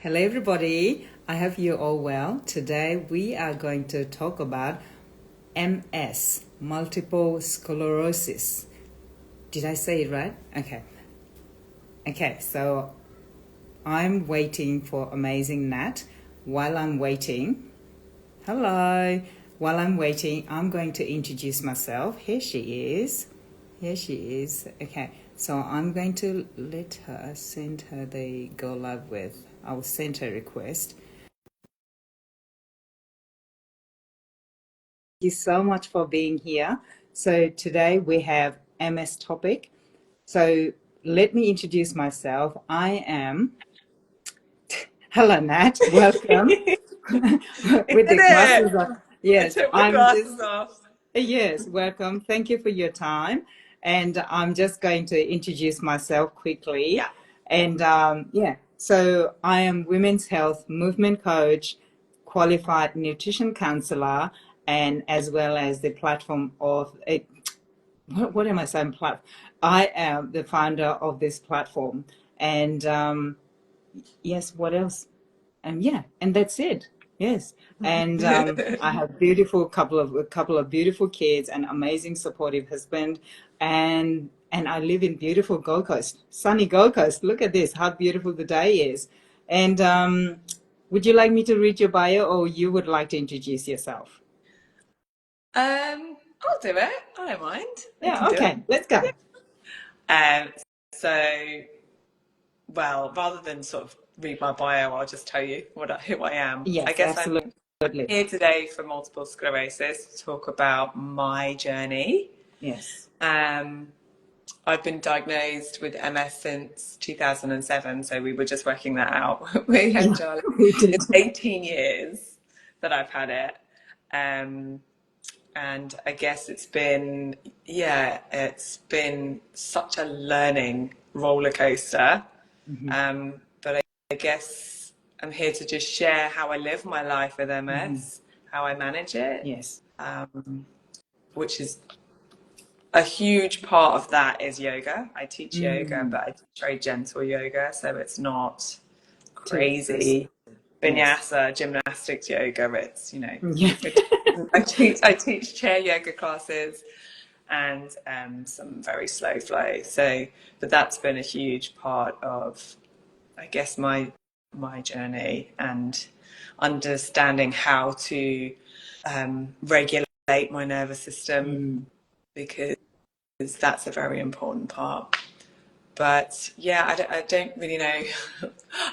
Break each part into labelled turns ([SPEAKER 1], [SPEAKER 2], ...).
[SPEAKER 1] Hello, everybody. I hope you're all well. Today, we are going to talk about MS, multiple sclerosis. Did I say it right? Okay. Okay, so I'm waiting for amazing Nat. While I'm waiting, hello. While I'm waiting, I'm going to introduce myself. Here she is. Here she is. Okay, so I'm going to send her the go live with. I will send her request. Thank you so much for being here. So today we have MS topic. So let me introduce myself. I am, hello Nat, welcome.
[SPEAKER 2] It
[SPEAKER 1] With
[SPEAKER 2] did
[SPEAKER 1] the
[SPEAKER 2] it!
[SPEAKER 1] glasses on.
[SPEAKER 2] I
[SPEAKER 1] Yes,
[SPEAKER 2] took my
[SPEAKER 1] I'm
[SPEAKER 2] glasses
[SPEAKER 1] just,
[SPEAKER 2] off.
[SPEAKER 1] yes, welcome. Thank you for your time. And I'm just going to introduce myself quickly.
[SPEAKER 2] Yeah.
[SPEAKER 1] And so I am women's health movement coach, qualified nutrition counselor, and as well as the platform of what am I saying? I am the founder of this platform. And yes, what else? And yeah, and that's it. Yes, and I have a couple of beautiful kids, an amazing supportive husband, and I live in beautiful Gold Coast, sunny Gold Coast. Look at this, how beautiful the day is. And would you like me to read your bio, or you would like to introduce yourself?
[SPEAKER 2] I'll do it. I don't mind. I can
[SPEAKER 1] Yeah,
[SPEAKER 2] do it.
[SPEAKER 1] okay, let's go.
[SPEAKER 2] Um, so, well, rather than sort of read my bio, I'll just tell you who I am. I
[SPEAKER 1] Yes,
[SPEAKER 2] guess
[SPEAKER 1] absolutely.
[SPEAKER 2] I'm here today for multiple sclerosis to talk about my journey.
[SPEAKER 1] Yes.
[SPEAKER 2] Um, I've been diagnosed with MS since 2007, so we were just working that out. We had
[SPEAKER 1] Yeah,
[SPEAKER 2] Charlie.
[SPEAKER 1] we did.
[SPEAKER 2] It's 18 years that I've had it. Um, and I guess it's been such a learning roller coaster.
[SPEAKER 1] Hmm.
[SPEAKER 2] But I guess I'm here to just share how I live my life with
[SPEAKER 1] Hmm.
[SPEAKER 2] MS, how I manage it,
[SPEAKER 1] Yes.
[SPEAKER 2] which is a huge part of that is yoga. I teach yoga,
[SPEAKER 1] Mm.
[SPEAKER 2] but I teach very gentle yoga, so it's not
[SPEAKER 1] Too excessive.
[SPEAKER 2] crazy
[SPEAKER 1] Yes.
[SPEAKER 2] vinyasa gymnastics yoga. It's
[SPEAKER 1] Yeah.
[SPEAKER 2] I teach chair yoga classes and some very slow flow. So, but that's been a huge part of, I guess, my journey and understanding how to regulate my nervous system
[SPEAKER 1] Mm.
[SPEAKER 2] because that's a very important part. But yeah, I don't really know.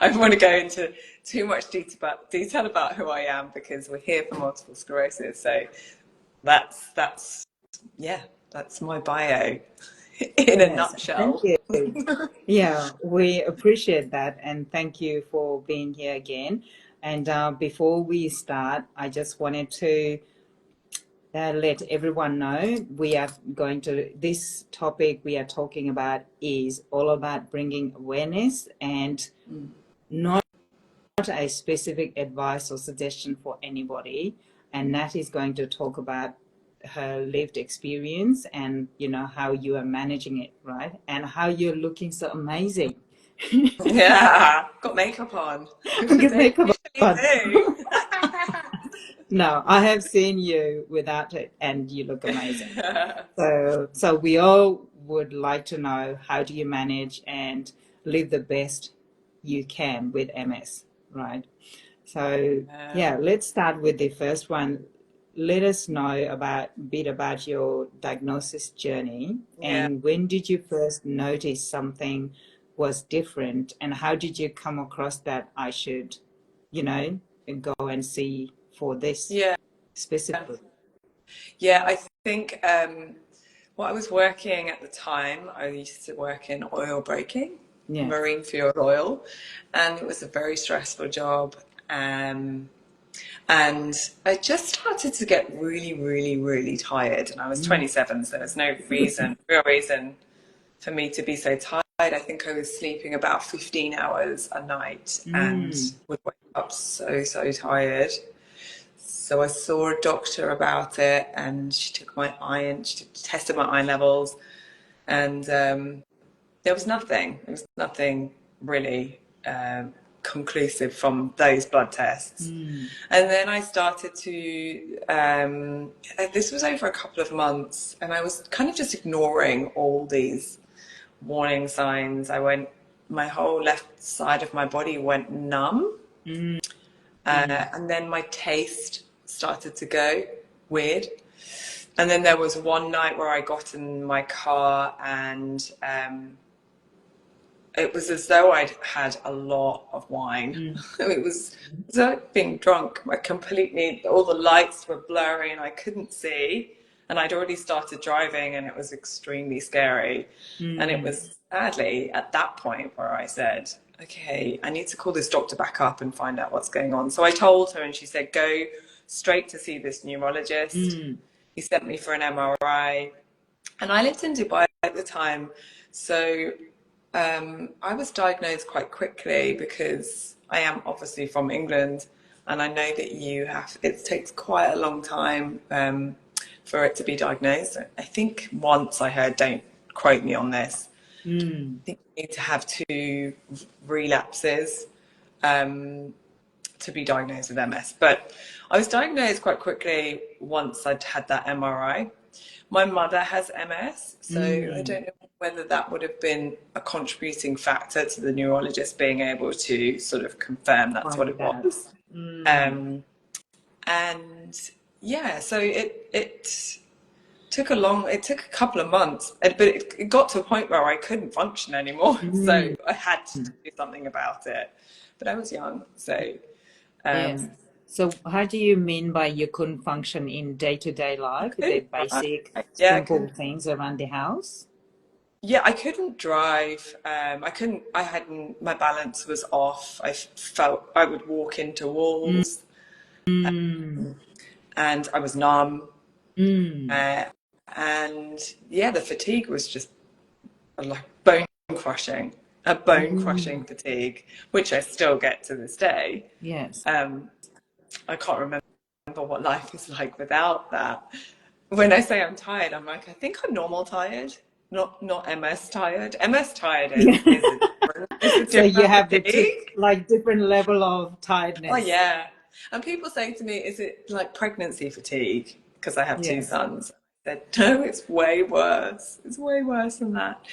[SPEAKER 2] I don't want to go into too much detail about who I am because we're here for multiple sclerosis. So that's yeah, that's my bio in a
[SPEAKER 1] Yes. Thank
[SPEAKER 2] nutshell.
[SPEAKER 1] you. Yeah, we appreciate that, and thank you for being here again. And before we start, I just wanted to let everyone know this topic we are talking about is all about bringing awareness and not a specific advice or suggestion for anybody. And Nat is going to talk about her lived experience and how you are managing it, right? And how you're looking so amazing.
[SPEAKER 2] Yeah, got makeup on, which I
[SPEAKER 1] Good
[SPEAKER 2] don't
[SPEAKER 1] makeup
[SPEAKER 2] usually
[SPEAKER 1] on.
[SPEAKER 2] do.
[SPEAKER 1] No, I have seen you without it and you look amazing. So we all would like to know, how do you manage and live the best you can with MS, right? So yeah, let's start with the first one. Let us know about a bit about your diagnosis journey,
[SPEAKER 2] Yeah.
[SPEAKER 1] and when did you first notice something was different, and how did you come across that I should, you know, go and see for this
[SPEAKER 2] Yeah.
[SPEAKER 1] specifically?
[SPEAKER 2] Yeah, I think what I was working at the time, I used to work in oil breaking,
[SPEAKER 1] Yeah.
[SPEAKER 2] marine fuel oil, and it was a very stressful job. Um, and I just started to get really, really, really tired. And I was
[SPEAKER 1] Mm.
[SPEAKER 2] 27, so there's no real reason for me to be so tired. I think I was sleeping about 15 hours a night and
[SPEAKER 1] Mm.
[SPEAKER 2] would wake up so, so tired. So I saw a doctor about it, and she took my iron, she tested my iron levels, and there was nothing. There was nothing really conclusive from those blood tests. And then I started to, this was over a couple of months, and I was kind of just ignoring all these warning signs. My whole left side of my body went numb. And then my taste started to go weird. And then there was one night where I got in my car, and it was as though I'd had a lot of wine. It was like being drunk. All the lights were blurry and I couldn't see. And I'd already started driving, and it was extremely scary. And it was sadly at that point where I said, okay, I need to call this doctor back up and find out what's going on. So I told her, and she said, go straight to see this neurologist. He sent me for an MRI. And I lived in Dubai at the time. So I was diagnosed quite quickly because I am obviously from England, and I know that it takes quite a long time for it to be diagnosed. I think once I heard, don't quote me on this, I think you need to have 2 relapses to be diagnosed with MS. But I was diagnosed quite quickly once I'd had that MRI. My mother has MS, so I don't know whether that would have been a contributing factor to the neurologist being able to sort of confirm that's what it was. And yeah, so it took a couple of months, but it got to a point where I couldn't function anymore. So I had to do something about it. But I was young, so
[SPEAKER 1] Yes. So how do you mean by you couldn't function in day-to-day life, the basic, simple things around the house?
[SPEAKER 2] Yeah, I couldn't drive. My balance was off. I felt I would walk into walls, and I was numb. And yeah, the fatigue was just like a bone crushing fatigue, which I still get to this day.
[SPEAKER 1] Yes.
[SPEAKER 2] I can't remember what life is like without that. When I say I'm tired, I'm like, I think I'm normal tired, not MS tired. MS tired is a different
[SPEAKER 1] So you have
[SPEAKER 2] fatigue.
[SPEAKER 1] the different level of tiredness.
[SPEAKER 2] Oh yeah. And people say to me, is it like pregnancy fatigue? Because I have 2 sons. I said, no, it's way worse. It's way worse than that.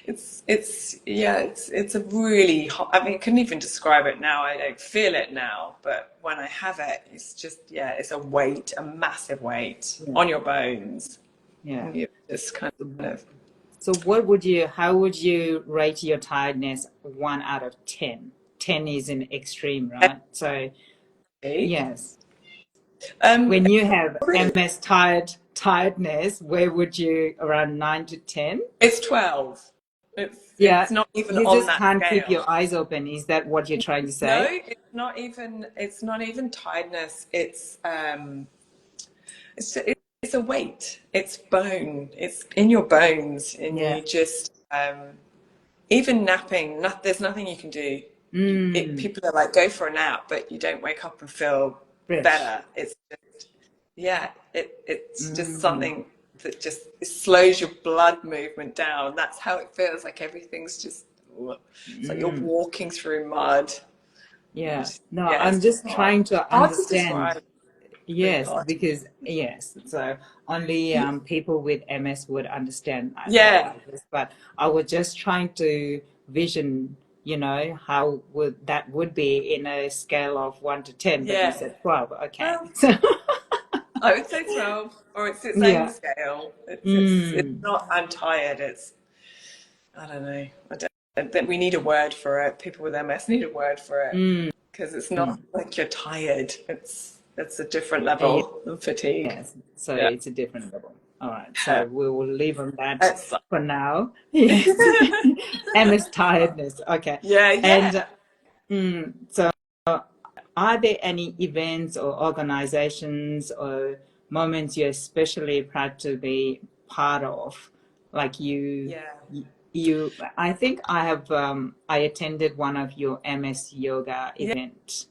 [SPEAKER 2] It's a really hot, I mean, I couldn't even describe it now. I don't feel it now, but when I have it, it's just, it's a massive weight on your bones.
[SPEAKER 1] Yeah.
[SPEAKER 2] And you just kind of.
[SPEAKER 1] So how would you rate your tiredness 1 out of 10? 10 is an extreme, right? So, yes. When you have MS tiredness, where would you, around 9 to 10?
[SPEAKER 2] It's 12. It's not even
[SPEAKER 1] you
[SPEAKER 2] on
[SPEAKER 1] just
[SPEAKER 2] that
[SPEAKER 1] can't
[SPEAKER 2] scale.
[SPEAKER 1] keep your eyes open. Is that what you're trying to say?
[SPEAKER 2] No, it's not even tiredness. It's a weight. It's bone. It's in your bones, and you just even napping. There's nothing you can do. People are like, go for a nap, but you don't wake up and feel better. It's just it's just something that just slows your blood movement down. That's how it feels. Like everything's just, it's like you're walking through mud.
[SPEAKER 1] Yeah. No, I'm just trying to understand. Yes,
[SPEAKER 2] really
[SPEAKER 1] because so only people with MS would understand like this. But I was just trying to vision, how would be in a scale of 1 to 10. But you said 12. Okay.
[SPEAKER 2] Well, I would say 12, or it's its own scale. It's not, I'm tired. It's, I don't know. We need a word for it. People with MS need a word for it, because it's not like you're tired. It's a different level of fatigue.
[SPEAKER 1] Yes, so it's a different level. All right, so we will leave on that for now. MS tiredness. Okay.
[SPEAKER 2] Yeah.
[SPEAKER 1] And so, are there any events or organizations or moments you're especially proud to be part of? Like I think I have. I attended one of your MS yoga events.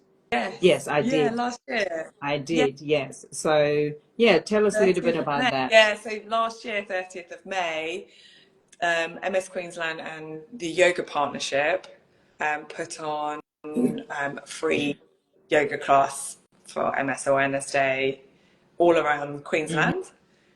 [SPEAKER 1] Yes, I did.
[SPEAKER 2] Yeah, last year.
[SPEAKER 1] I did, yes. So, tell us a little bit about that.
[SPEAKER 2] Yeah, so last year, 30th of May, MS Queensland and the Yoga Partnership put on free yoga class for MS Awareness Day all around
[SPEAKER 1] Mm,
[SPEAKER 2] Queensland.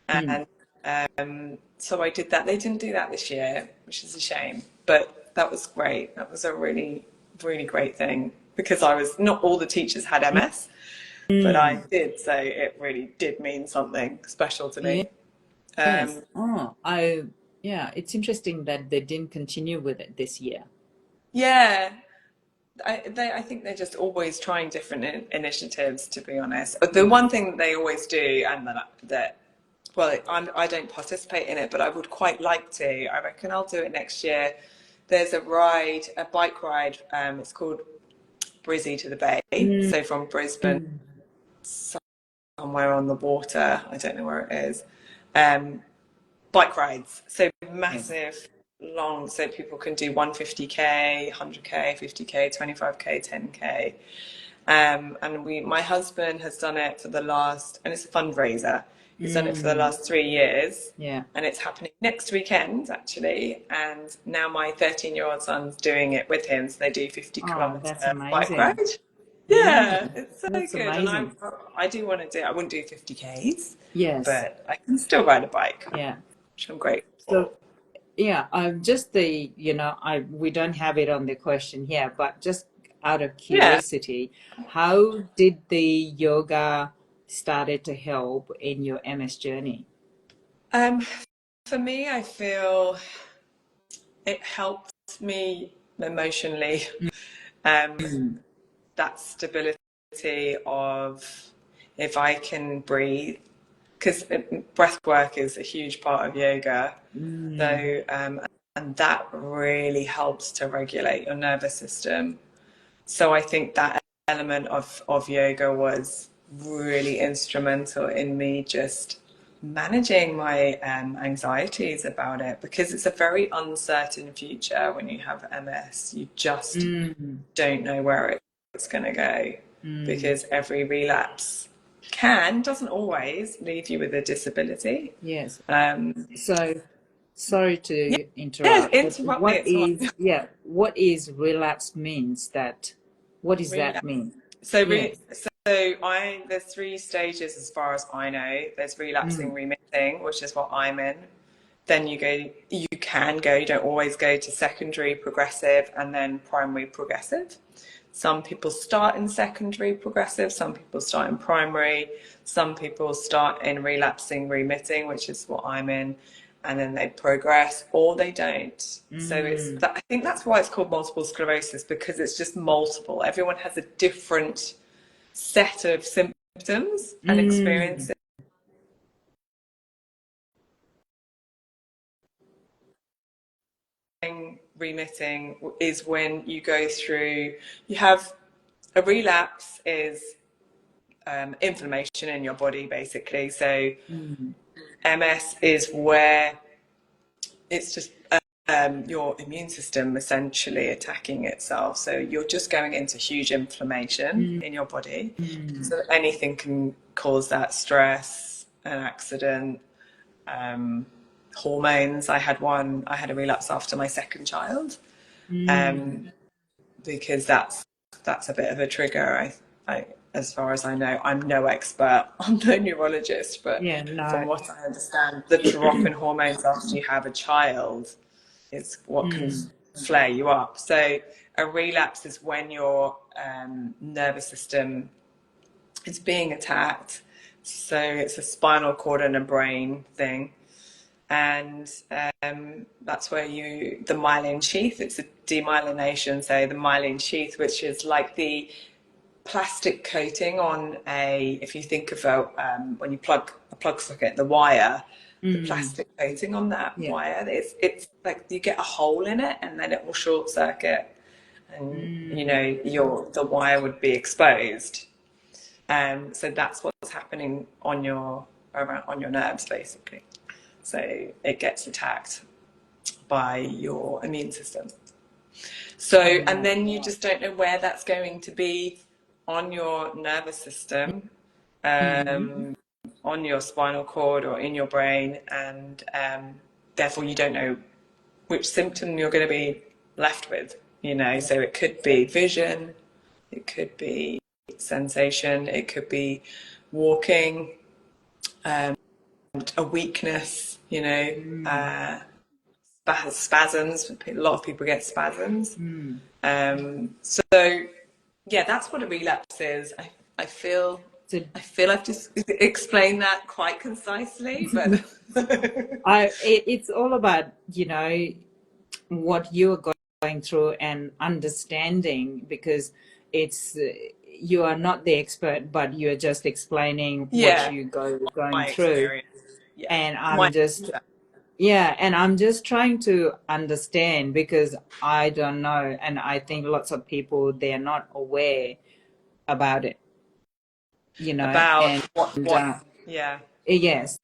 [SPEAKER 1] mm.
[SPEAKER 2] And so I did that. They didn't do that this year, which is a shame. But that was great. That was a really, really great thing because not all the teachers had MS, but I
[SPEAKER 1] Mm.
[SPEAKER 2] did. So it really did mean something special to me.
[SPEAKER 1] Yes.
[SPEAKER 2] Um,
[SPEAKER 1] Oh, yeah, it's interesting that they didn't continue with it this year.
[SPEAKER 2] yeah, I think they're just always trying different initiatives, to be honest. The one thing that they always do, and well, I don't participate in it, but I would quite like to. I reckon I'll do it next year. There's a bike ride. It's called Brizzy to the Bay.
[SPEAKER 1] Mm,
[SPEAKER 2] So from Brisbane,
[SPEAKER 1] mm.
[SPEAKER 2] somewhere on the water, I don't know where it is. Um, Bike rides, so
[SPEAKER 1] Yes.
[SPEAKER 2] massive, long, so people can do 150k, 100k, 50k, 25k, 10k. And my husband has done it for the last, and it's a fundraiser. He's done it for the
[SPEAKER 1] Mm,
[SPEAKER 2] last 3 years,
[SPEAKER 1] yeah.
[SPEAKER 2] and it's happening next weekend actually. And now my 13-year-old son's doing it with him, so they do 50
[SPEAKER 1] Oh, that's
[SPEAKER 2] kilometer bike ride.
[SPEAKER 1] amazing. Yeah,
[SPEAKER 2] Yeah, it's so
[SPEAKER 1] that's
[SPEAKER 2] good, and
[SPEAKER 1] amazing.
[SPEAKER 2] I do want to do. I wouldn't do 50Ks,
[SPEAKER 1] Yes.
[SPEAKER 2] but I can still ride a bike,
[SPEAKER 1] Yeah.
[SPEAKER 2] which I'm grateful
[SPEAKER 1] So
[SPEAKER 2] for.
[SPEAKER 1] yeah, just we don't have it on the question here, but just out of
[SPEAKER 2] Yeah.
[SPEAKER 1] curiosity, how did the yoga started to help in your MS journey?
[SPEAKER 2] Um, for me, I feel it helped me emotionally. Um,
[SPEAKER 1] Mm,
[SPEAKER 2] that stability of if I can breathe, because breath work is a huge part of yoga.
[SPEAKER 1] mm,
[SPEAKER 2] So, and that really helps to regulate your nervous system. So I think that element of yoga was really instrumental in me just managing my anxieties about it because it's a very uncertain future when you have MS. You just
[SPEAKER 1] mm,
[SPEAKER 2] don't know where it's going to go
[SPEAKER 1] mm.
[SPEAKER 2] because every relapse doesn't always leave you with a disability.
[SPEAKER 1] Yes.
[SPEAKER 2] Um,
[SPEAKER 1] So sorry
[SPEAKER 2] yeah,
[SPEAKER 1] to
[SPEAKER 2] yeah,
[SPEAKER 1] interrupt, but
[SPEAKER 2] interrupt me. It's fine.
[SPEAKER 1] what is relapse means that, what does that
[SPEAKER 2] Relapse.
[SPEAKER 1] mean?
[SPEAKER 2] So,
[SPEAKER 1] Yes.
[SPEAKER 2] there's 3 stages as far as I know. There's relapsing,
[SPEAKER 1] Mm,
[SPEAKER 2] remitting, which is what I'm in. Then you can go, you don't always go to secondary progressive and then primary progressive. Some people start in secondary progressive, some people start in primary, some people start in relapsing, remitting, which is what I'm in, and then they progress or they don't. So
[SPEAKER 1] mm,
[SPEAKER 2] I think that's why it's called multiple sclerosis because it's just multiple. Everyone has a different set of symptoms and
[SPEAKER 1] mm,
[SPEAKER 2] experiences. Remitting is when you go through, you have a relapse is inflammation in your body basically. So
[SPEAKER 1] mm,
[SPEAKER 2] MS is where it's just your immune system essentially attacking itself. So you're just going into huge inflammation
[SPEAKER 1] mm,
[SPEAKER 2] in your body.
[SPEAKER 1] mm,
[SPEAKER 2] So anything can cause that: stress, an accident, um, hormones. I had a relapse after my second child,
[SPEAKER 1] mm.
[SPEAKER 2] um, because that's a bit of a trigger. As far as I know, I'm no expert. I'm no neurologist, but
[SPEAKER 1] Yeah,
[SPEAKER 2] from
[SPEAKER 1] no.
[SPEAKER 2] what I understand, the drop in hormones after you have a child is what can
[SPEAKER 1] Mm,
[SPEAKER 2] flare you up. So a relapse is when your nervous system is being attacked. So it's a spinal cord and a brain thing. And that's where the myelin sheath, it's a demyelination. So the myelin sheath, which is like the plastic coating on if you think of when you plug a plug socket, the wire, the
[SPEAKER 1] mm,
[SPEAKER 2] plastic coating on that
[SPEAKER 1] yeah.
[SPEAKER 2] wire, it's like you get a hole in it and then it will short circuit and
[SPEAKER 1] Mm,
[SPEAKER 2] the wire would be exposed. So that's what's happening on your nerves basically. So it gets attacked by your immune system. So, and
[SPEAKER 1] right.
[SPEAKER 2] then you just don't know where that's going to be on your nervous system,
[SPEAKER 1] Mm,
[SPEAKER 2] um, on your spinal cord or in your brain, and therefore you don't know which symptom you're going to be left with. you know, so it could be vision, it could be sensation, it could be walking, a weakness, you know, spasms. A lot of people get spasms. So yeah, that's what a relapse is. I feel
[SPEAKER 1] So
[SPEAKER 2] I feel I've just explained that quite concisely, but
[SPEAKER 1] it's all about, you know, what you're going through and understanding, because it's you are not the expert, but you're just explaining what
[SPEAKER 2] yeah,
[SPEAKER 1] you going
[SPEAKER 2] my
[SPEAKER 1] through.
[SPEAKER 2] experience. Yeah,
[SPEAKER 1] And
[SPEAKER 2] my
[SPEAKER 1] I'm just trying to understand, because I don't know, and I think lots of people, they're not aware about it, you know.
[SPEAKER 2] about
[SPEAKER 1] And
[SPEAKER 2] what yeah.
[SPEAKER 1] yes,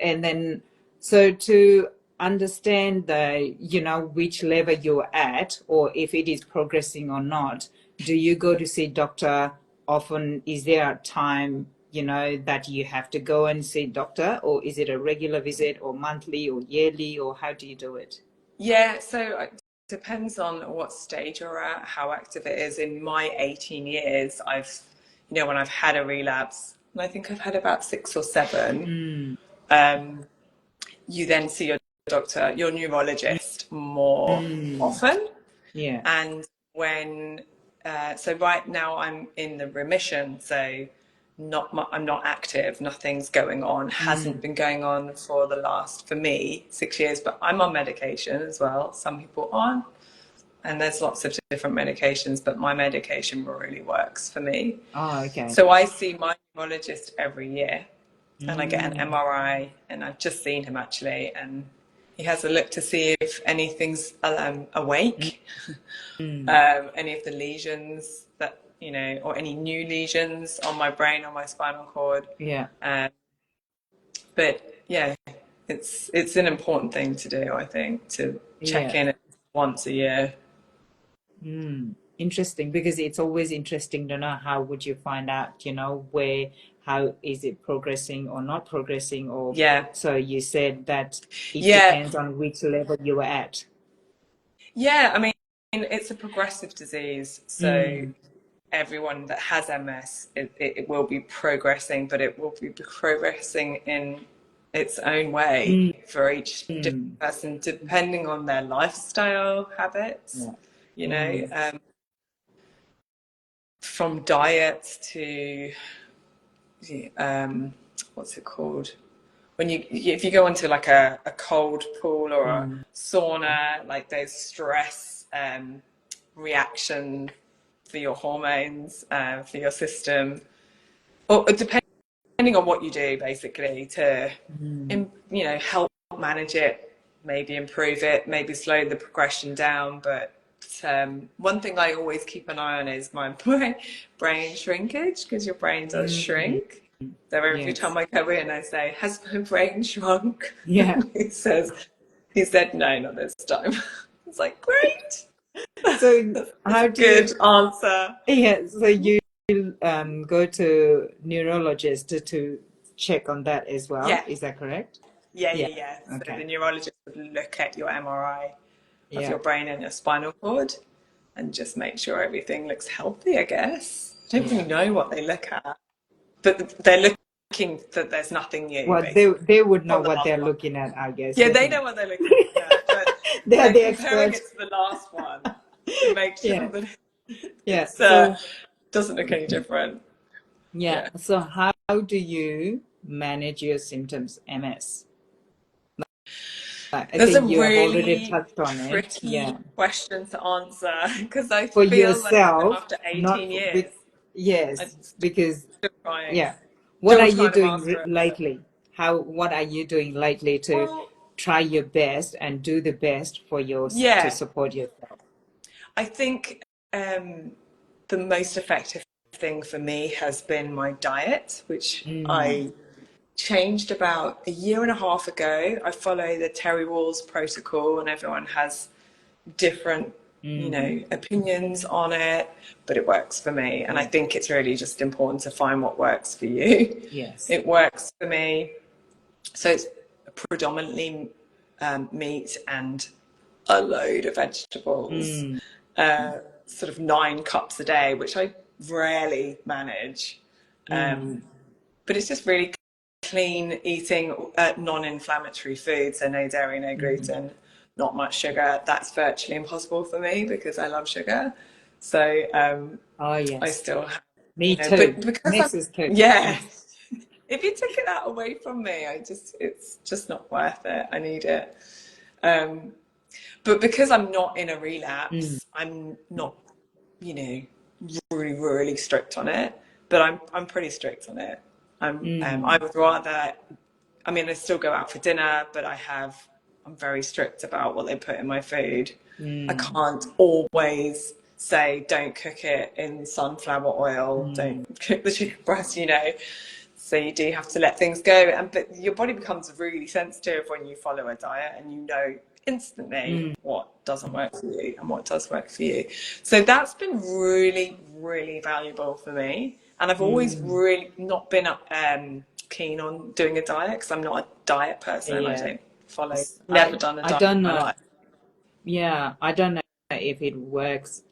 [SPEAKER 1] and then so to understand the, you know, which level you're at, or if it is progressing or not, do you go to see doctor often? Is there a time, you know, that you have to go and see doctor, or is it a regular visit, or monthly or yearly, or how do you do it?
[SPEAKER 2] Yeah, so it depends on what stage you're at, how active it is. In my 18 years, you know, when I've had a relapse, and I think I've had about 6 or 7, um, you then see your doctor, your neurologist more often.
[SPEAKER 1] Yeah.
[SPEAKER 2] And so right now I'm in the remission, so I'm not active, nothing's going on, hasn't been going on for the last, for me, 6 years, but I'm on medication as well. Some people aren't, and there's lots of different medications, but my medication really works for me.
[SPEAKER 1] Oh, okay.
[SPEAKER 2] So I see my neurologist every year, and I get an
[SPEAKER 1] Mm.
[SPEAKER 2] MRI, and I've just seen him actually, and he has a look to see if anything's awake, any of the lesions that, you know, or any new lesions on my brain or my spinal cord.
[SPEAKER 1] Yeah.
[SPEAKER 2] But yeah, it's an important thing to do, I think, to check
[SPEAKER 1] Yeah.
[SPEAKER 2] in once a year.
[SPEAKER 1] Interesting, because it's always interesting to know how would you find out, you know, where, how is it progressing or not progressing, or
[SPEAKER 2] Yeah,
[SPEAKER 1] so you said that it
[SPEAKER 2] yeah,
[SPEAKER 1] depends on which level you are at.
[SPEAKER 2] yeah. I mean, it's a progressive disease, so
[SPEAKER 1] Mm,
[SPEAKER 2] everyone that has MS, it will be progressing, but it will be progressing in its own way
[SPEAKER 1] mm,
[SPEAKER 2] for each different
[SPEAKER 1] mm,
[SPEAKER 2] person, depending on their lifestyle habits,
[SPEAKER 1] yeah.
[SPEAKER 2] you know,
[SPEAKER 1] Mm,
[SPEAKER 2] from diet to, what's it called? If you go into like a cold pool or a
[SPEAKER 1] mm,
[SPEAKER 2] sauna, like there's stress reaction for your hormones, for your system, or depending on what you do, basically, to
[SPEAKER 1] mm,
[SPEAKER 2] you know, help manage it, maybe improve it, maybe slow the progression down. But one thing I always keep an eye on is my brain shrinkage, because your brain does
[SPEAKER 1] mm,
[SPEAKER 2] shrink. So every
[SPEAKER 1] yes.
[SPEAKER 2] time I go in, I say, "Has my brain shrunk?"
[SPEAKER 1] Yeah.
[SPEAKER 2] He said, "No, not this time." It's like, great.
[SPEAKER 1] So
[SPEAKER 2] That's a
[SPEAKER 1] how do
[SPEAKER 2] good
[SPEAKER 1] you,
[SPEAKER 2] answer.
[SPEAKER 1] yeah, so you go to neurologist to check on that as well,
[SPEAKER 2] Yeah,
[SPEAKER 1] is that correct?
[SPEAKER 2] yeah, yeah,
[SPEAKER 1] Yeah.
[SPEAKER 2] yeah. So
[SPEAKER 1] Okay.
[SPEAKER 2] the neurologist would look at your MRI of
[SPEAKER 1] Yeah.
[SPEAKER 2] your brain and your spinal cord and just make sure everything looks healthy, I guess. I don't
[SPEAKER 1] Yeah.
[SPEAKER 2] really know what they look at, but they're looking that there's nothing new,
[SPEAKER 1] Well,
[SPEAKER 2] basically,
[SPEAKER 1] they would know
[SPEAKER 2] from the
[SPEAKER 1] what
[SPEAKER 2] last
[SPEAKER 1] they're
[SPEAKER 2] one.
[SPEAKER 1] looking at, I guess,
[SPEAKER 2] Yeah, they know
[SPEAKER 1] definitely.
[SPEAKER 2] what they're looking at, but
[SPEAKER 1] They are
[SPEAKER 2] they're
[SPEAKER 1] the
[SPEAKER 2] comparing
[SPEAKER 1] expert.
[SPEAKER 2] it to the last one to make sure
[SPEAKER 1] Yeah.
[SPEAKER 2] that
[SPEAKER 1] Yeah.
[SPEAKER 2] it's
[SPEAKER 1] So,
[SPEAKER 2] doesn't look any different.
[SPEAKER 1] yeah.
[SPEAKER 2] Yeah.
[SPEAKER 1] So how do you manage your symptoms, MS? Like, I
[SPEAKER 2] That's a
[SPEAKER 1] think you have already
[SPEAKER 2] really
[SPEAKER 1] touched on it.
[SPEAKER 2] tricky
[SPEAKER 1] Yeah.
[SPEAKER 2] question to answer because I
[SPEAKER 1] For
[SPEAKER 2] feel like even
[SPEAKER 1] yourself,
[SPEAKER 2] after
[SPEAKER 1] not
[SPEAKER 2] 18
[SPEAKER 1] for,
[SPEAKER 2] years, I'm
[SPEAKER 1] yes, because
[SPEAKER 2] still trying,
[SPEAKER 1] yeah. What are
[SPEAKER 2] still
[SPEAKER 1] you
[SPEAKER 2] trying to
[SPEAKER 1] doing
[SPEAKER 2] master it. But,
[SPEAKER 1] lately? What are you doing lately to
[SPEAKER 2] well,
[SPEAKER 1] try your best and do the best for to
[SPEAKER 2] yeah,
[SPEAKER 1] support yourself?
[SPEAKER 2] I think the most effective thing for me has been my diet, which
[SPEAKER 1] Mm,
[SPEAKER 2] I changed about a year and a half ago. I follow the Terry Wall's protocol, and everyone has different, you
[SPEAKER 1] mm,
[SPEAKER 2] know, opinions on it, but it works for me. And I
[SPEAKER 1] yeah.
[SPEAKER 2] think it's really just important to find what works for you.
[SPEAKER 1] Yes.
[SPEAKER 2] It works for me. So it's predominantly meat and a load of vegetables.
[SPEAKER 1] Mm,
[SPEAKER 2] sort of 9 cups a day, which I rarely manage. But it's just really clean eating, non-inflammatory foods, so no dairy, no gluten, not much sugar. That's virtually impossible for me because I love sugar. So
[SPEAKER 1] Oh,
[SPEAKER 2] I
[SPEAKER 1] yes.
[SPEAKER 2] still have,
[SPEAKER 1] Me
[SPEAKER 2] but
[SPEAKER 1] too.
[SPEAKER 2] because I'm,
[SPEAKER 1] Mrs. too.
[SPEAKER 2] yeah,
[SPEAKER 1] Yes.
[SPEAKER 2] if you took that away from me, it's just not worth it. I need it. Um, but because I'm not in a relapse, I'm not, you know, really strict on it. But I'm pretty strict on it. I would rather. I mean, I still go out for dinner, but I'm very strict about what they put in my food. I can't always say don't cook it in sunflower oil, don't cook the chicken breast, So you do have to let things go, but your body becomes really sensitive when you follow a diet, and you know instantly what doesn't work for you and what does work for you. So that's been really valuable for me, and I've always really not been keen on doing a diet because I'm not a diet person. I
[SPEAKER 1] Yeah.
[SPEAKER 2] don't follow. Never done a
[SPEAKER 1] I
[SPEAKER 2] diet
[SPEAKER 1] don't
[SPEAKER 2] in my
[SPEAKER 1] know.
[SPEAKER 2] life.
[SPEAKER 1] Yeah, I don't know if it works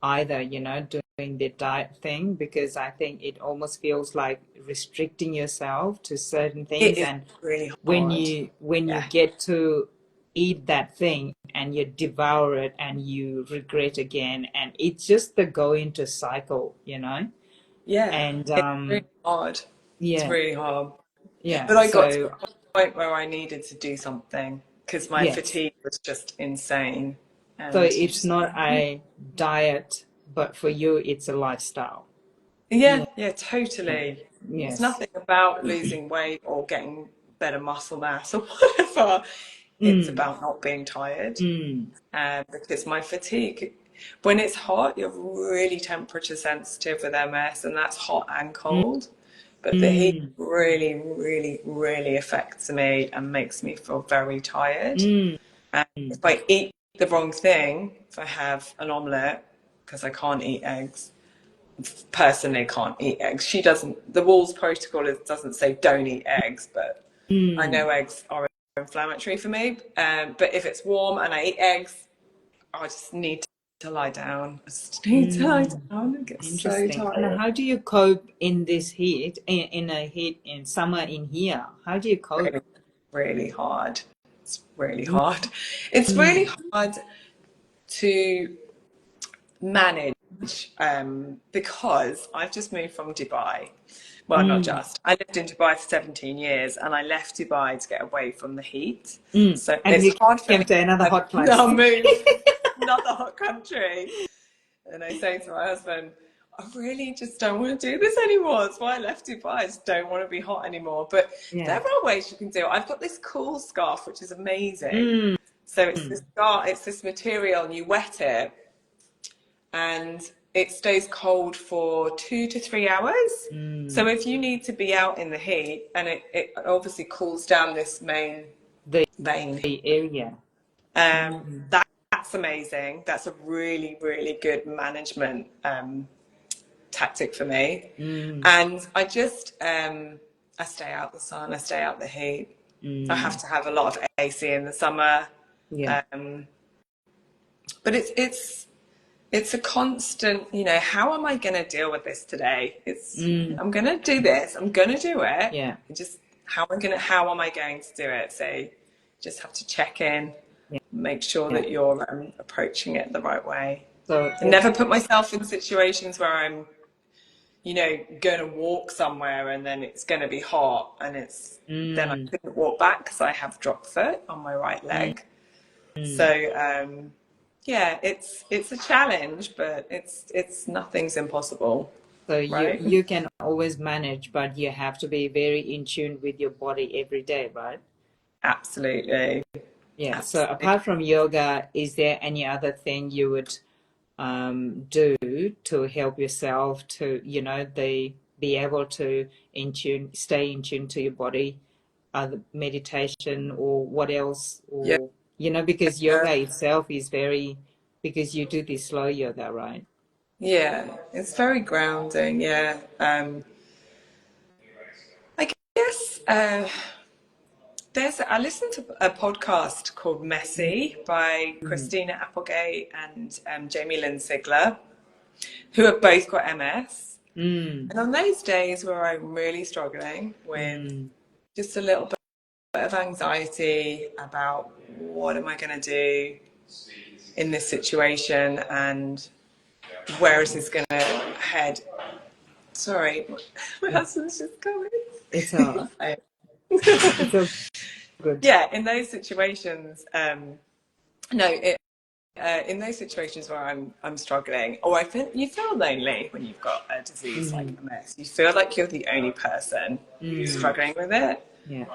[SPEAKER 1] either, doing the diet thing, because I think it almost feels like restricting yourself to certain
[SPEAKER 2] It
[SPEAKER 1] things.
[SPEAKER 2] is
[SPEAKER 1] And
[SPEAKER 2] really
[SPEAKER 1] when
[SPEAKER 2] hard.
[SPEAKER 1] you
[SPEAKER 2] Yeah.
[SPEAKER 1] get to eat that thing and you devour it and you regret again, and it's just the go into cycle.
[SPEAKER 2] Yeah,
[SPEAKER 1] And
[SPEAKER 2] it's really hard. It's
[SPEAKER 1] yeah,
[SPEAKER 2] really hard.
[SPEAKER 1] yeah.
[SPEAKER 2] But I got to
[SPEAKER 1] So
[SPEAKER 2] a point where I needed to do something because my
[SPEAKER 1] yes.
[SPEAKER 2] fatigue was just insane.
[SPEAKER 1] So
[SPEAKER 2] And you
[SPEAKER 1] it's
[SPEAKER 2] just,
[SPEAKER 1] not a diet, but for you it's a lifestyle.
[SPEAKER 2] yeah,
[SPEAKER 1] Yeah.
[SPEAKER 2] yeah, totally. It's
[SPEAKER 1] Yes.
[SPEAKER 2] nothing about losing weight or getting better muscle mass or whatever. It's
[SPEAKER 1] Mm,
[SPEAKER 2] about not being tired.
[SPEAKER 1] mm,
[SPEAKER 2] Because my fatigue, when it's hot, you're really temperature sensitive with MS, and that's hot and
[SPEAKER 1] mm,
[SPEAKER 2] cold. But the heat
[SPEAKER 1] mm,
[SPEAKER 2] really affects me and makes me feel very tired.
[SPEAKER 1] mm,
[SPEAKER 2] And if I eat the wrong thing, if I have an omelette, because I can't eat eggs, personally can't eat eggs. She doesn't, the Wall's protocol doesn't say don't eat eggs, but I
[SPEAKER 1] mm,
[SPEAKER 2] know eggs are inflammatory for me. But if it's warm and I eat eggs, I just need to lie down. I just need to lie
[SPEAKER 1] mm.
[SPEAKER 2] down and get so
[SPEAKER 1] Interesting. And
[SPEAKER 2] tired.
[SPEAKER 1] how do you cope in this heat, in a heat in summer in here? How do you cope?
[SPEAKER 2] Really, really hard. It's really hard. It's really hard to manage because I've just moved from Dubai. Well, not
[SPEAKER 1] Mm,
[SPEAKER 2] just. I lived in Dubai for 17 years and I left Dubai to get away from the heat.
[SPEAKER 1] mm.
[SPEAKER 2] So
[SPEAKER 1] And
[SPEAKER 2] it's
[SPEAKER 1] you
[SPEAKER 2] hard for
[SPEAKER 1] came
[SPEAKER 2] me.
[SPEAKER 1] to another
[SPEAKER 2] I've
[SPEAKER 1] hot
[SPEAKER 2] now
[SPEAKER 1] place.
[SPEAKER 2] moved another hot country. And I say to my husband, I really just don't want to do this anymore. That's why I left Dubai. I just don't want to be hot anymore. But there
[SPEAKER 1] Yeah.
[SPEAKER 2] are ways you can do it. I've got this cool scarf, which is amazing.
[SPEAKER 1] Mm,
[SPEAKER 2] So it's this scarf, it's this material, and you wet it, and it stays cold for 2 to 3 hours. So if you need to be out in the heat, and it obviously cools down this main
[SPEAKER 1] the
[SPEAKER 2] vein,
[SPEAKER 1] area.
[SPEAKER 2] that's amazing. That's a really good management tactic for me.
[SPEAKER 1] Mm,
[SPEAKER 2] And I stay out the sun, I stay out the heat. I have
[SPEAKER 1] mm.
[SPEAKER 2] to have a lot of AC in the summer.
[SPEAKER 1] Yeah.
[SPEAKER 2] Um, but it's a constant, how am I going to deal with this today?
[SPEAKER 1] Mm,
[SPEAKER 2] I'm going to do this. I'm going to do it.
[SPEAKER 1] yeah.
[SPEAKER 2] Just how am I going to do it? So you just have to check in,
[SPEAKER 1] Yeah.
[SPEAKER 2] make sure
[SPEAKER 1] Yeah.
[SPEAKER 2] that you're approaching it the right way.
[SPEAKER 1] So
[SPEAKER 2] And never put myself in situations where I'm, going to walk somewhere and then it's going to be hot and then I
[SPEAKER 1] mm,
[SPEAKER 2] couldn't walk back because I have drop foot on my right
[SPEAKER 1] mm,
[SPEAKER 2] leg.
[SPEAKER 1] mm.
[SPEAKER 2] So yeah, it's a challenge, but it's nothing's impossible,
[SPEAKER 1] So
[SPEAKER 2] right?
[SPEAKER 1] you can always manage, but you have to be very in tune with your body every day, right?
[SPEAKER 2] Absolutely,
[SPEAKER 1] Yeah. So
[SPEAKER 2] absolutely.
[SPEAKER 1] apart from yoga, is there any other thing you would do to help yourself to, be able to stay in tune to your body, other meditation or what else,
[SPEAKER 2] Yeah,
[SPEAKER 1] or, because yoga itself is very, because you do this slow yoga, right?
[SPEAKER 2] yeah, it's very grounding. Yeah, I guess I listened to a podcast called Messy by Christina Applegate and Jamie Lynn Sigler, who have both got MS. And on those days where I'm really struggling with just a little bit of anxiety about what am I going to do in this situation and where is this going to head? Sorry, my husband's just coming.
[SPEAKER 1] It's all right. It's all good.
[SPEAKER 2] Yeah, in those situations, in those situations where I'm struggling, or you feel lonely when you've got a disease like MS. You feel like you're the only person struggling with it.
[SPEAKER 1] Yeah.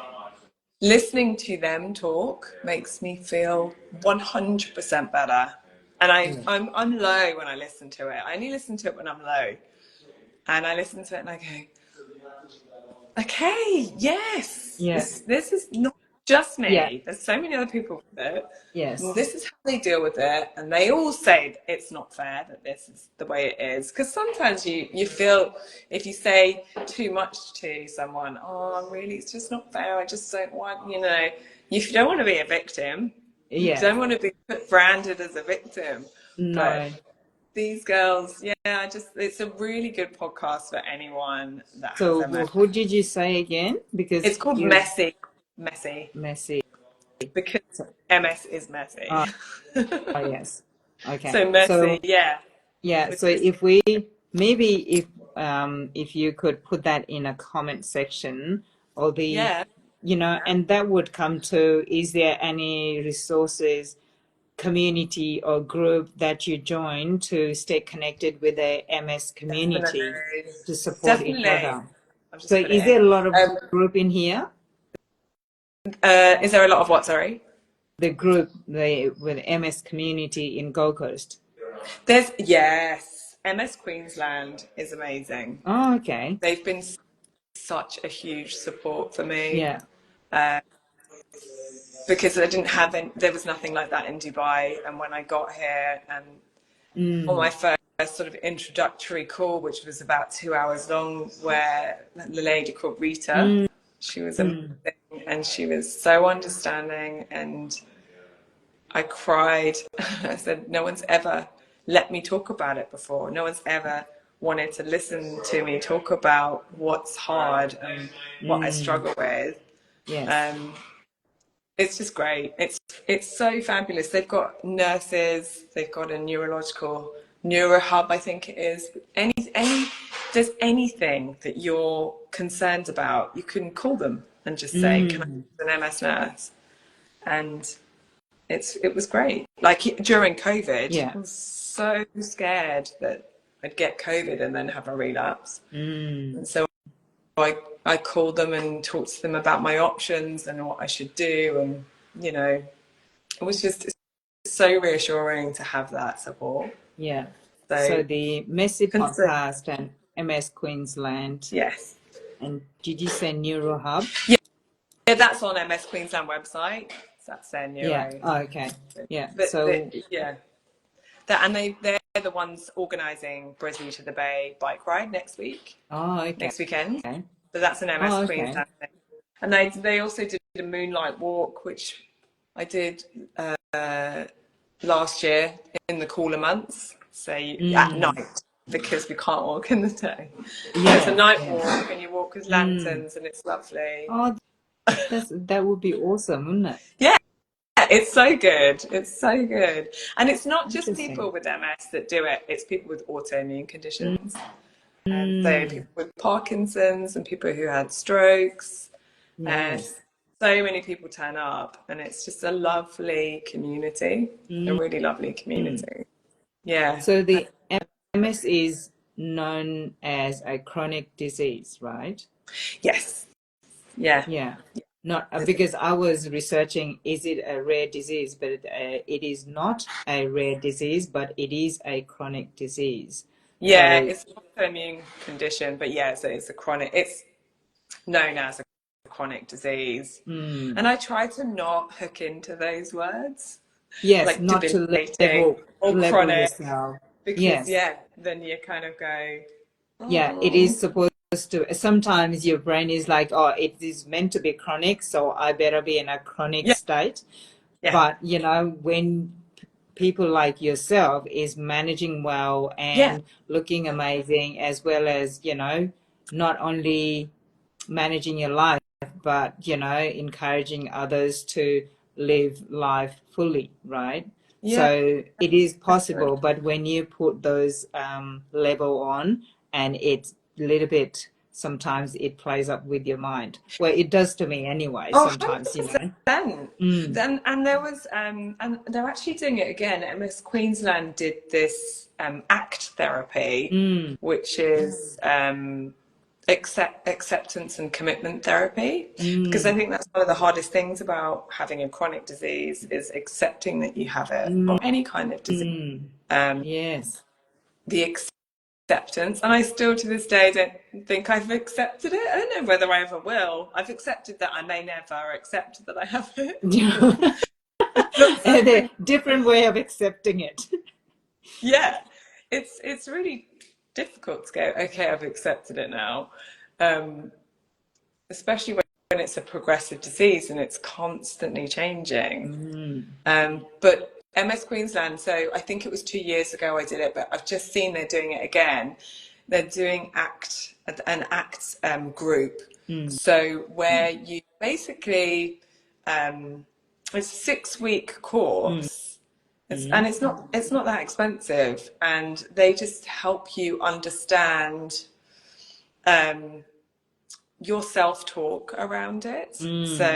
[SPEAKER 2] Listening to them talk makes me feel 100% better. And I'm low when I listen to it. I only listen to it when I'm low. And I listen to it and I go, okay, yes, this is not just me.
[SPEAKER 1] Yeah.
[SPEAKER 2] There's so many other people with it.
[SPEAKER 1] Yes.
[SPEAKER 2] And this is how they deal with it. And they all say it's not fair that this is the way it is. Because sometimes you feel if you say too much to someone, oh, really, it's just not fair. I just don't want, you don't want to be a victim. You don't want to be branded as a victim.
[SPEAKER 1] No.
[SPEAKER 2] But these girls, it's a really good podcast for anyone that has MS.
[SPEAKER 1] Who did you say again? Because
[SPEAKER 2] it's called Messy. Because MS is messy.
[SPEAKER 1] Oh, yes. Okay.
[SPEAKER 2] So Messy,
[SPEAKER 1] Yeah. So if you could put that in a comment section, or and that would come to, is there any resources, community or group that you join to stay connected with the MS community to support each other? So is there a lot of group in here?
[SPEAKER 2] Is there a lot of what, sorry?
[SPEAKER 1] The group with MS community in Gold Coast.
[SPEAKER 2] MS Queensland is amazing.
[SPEAKER 1] Oh, okay.
[SPEAKER 2] They've been such a huge support for me.
[SPEAKER 1] Yeah.
[SPEAKER 2] Because there was nothing like that in Dubai. And when I got here and on my first sort of introductory call, which was about 2 hours long, where the lady called Rita, she was amazing and she was so understanding, and I cried. I said, no one's ever let me talk about it before. No one's ever wanted to listen to me talk about what's hard and what I struggle with.
[SPEAKER 1] Yes.
[SPEAKER 2] It's just great. It's so fabulous. They've got nurses. They've got a neuro hub, I think it is. There's anything that you're concerned about, you can call them and just say, "Can I use an MS nurse?" And it was great. Like during COVID, I was so scared that I'd get COVID and then have a relapse. And so I called them and talked to them about my options and what I should do. And, it was just so reassuring to have that support.
[SPEAKER 1] Yeah. So the Messy podcast and MS Queensland.
[SPEAKER 2] Yes.
[SPEAKER 1] And did you say Neuro Hub?
[SPEAKER 2] Yeah, that's on MS Queensland website. So that's their neuro.
[SPEAKER 1] Yeah. Oh, okay. Yeah.
[SPEAKER 2] They're the ones organising Brizzy to the Bay bike ride next week.
[SPEAKER 1] Oh, okay.
[SPEAKER 2] Next weekend.
[SPEAKER 1] Okay.
[SPEAKER 2] So that's an MS Queensland thing. And they also did a moonlight walk, which I did last year in the cooler months. So at night, because we can't walk in the day. Yeah, it's a night walk, and you walk with lanterns, and it's lovely.
[SPEAKER 1] Oh, that would be awesome, wouldn't it?
[SPEAKER 2] Yeah. It's so good. It's so good. And it's not just people with MS that do it. It's people with autoimmune conditions. And so people with Parkinson's and people who had strokes. And so many people turn up. And it's just a lovely community. A really lovely community. Yeah.
[SPEAKER 1] So the MS is known as a chronic disease, right?
[SPEAKER 2] Yes. Yeah.
[SPEAKER 1] Yeah. Not because I was researching, is it a rare disease? But it is not a rare disease, but it is a chronic disease.
[SPEAKER 2] Yeah, it's an autoimmune condition, but so it's known as a chronic disease. And I try to not hook into those words.
[SPEAKER 1] Yes,
[SPEAKER 2] like
[SPEAKER 1] not to
[SPEAKER 2] debilitating or chronic.
[SPEAKER 1] yourself.
[SPEAKER 2] Because then you kind of go,
[SPEAKER 1] yeah, it is supposed to, sometimes your brain is like, oh, it is meant to be chronic, so I better be in a chronic
[SPEAKER 2] Yeah,
[SPEAKER 1] state.
[SPEAKER 2] yeah,
[SPEAKER 1] But when people like yourself is managing well
[SPEAKER 2] yeah,
[SPEAKER 1] and looking amazing, as well as, not only managing your life, but, encouraging others to live life fully, right?
[SPEAKER 2] yeah,
[SPEAKER 1] So it is
[SPEAKER 2] definitely.
[SPEAKER 1] possible, but when you put those level on, and it's a little bit, sometimes it plays up with your mind. Well, it does to me anyway,
[SPEAKER 2] Oh,
[SPEAKER 1] sometimes,
[SPEAKER 2] 100%.
[SPEAKER 1] Mm,
[SPEAKER 2] Then, and there was, and they're actually doing it again. MS Queensland did this ACT therapy,
[SPEAKER 1] mm,
[SPEAKER 2] which is acceptance and commitment therapy, because I
[SPEAKER 1] mm,
[SPEAKER 2] think that's one of the hardest things about having a chronic disease is accepting that you have it,
[SPEAKER 1] mm,
[SPEAKER 2] or any kind of disease.
[SPEAKER 1] mm.
[SPEAKER 2] Um,
[SPEAKER 1] Yes.
[SPEAKER 2] the acceptance, and I still to this day don't think I've accepted it. I don't know whether I ever will. I've accepted that I may never accept that I have it. It's not
[SPEAKER 1] A
[SPEAKER 2] something.
[SPEAKER 1] different way of accepting it.
[SPEAKER 2] Yeah, it's really difficult to go, okay, I've accepted it now, um, especially when it's a progressive disease and it's constantly changing.
[SPEAKER 1] Mm,
[SPEAKER 2] But MS Queensland, so I think it was 2 years ago I did it, but I've just seen they're doing it again. They're doing an ACT group.
[SPEAKER 1] mm,
[SPEAKER 2] So where you basically, it's a 6 week
[SPEAKER 1] mm,
[SPEAKER 2] course. And
[SPEAKER 1] mm,
[SPEAKER 2] it's not that expensive, and they just help you understand um, your self talk around it.
[SPEAKER 1] mm.
[SPEAKER 2] So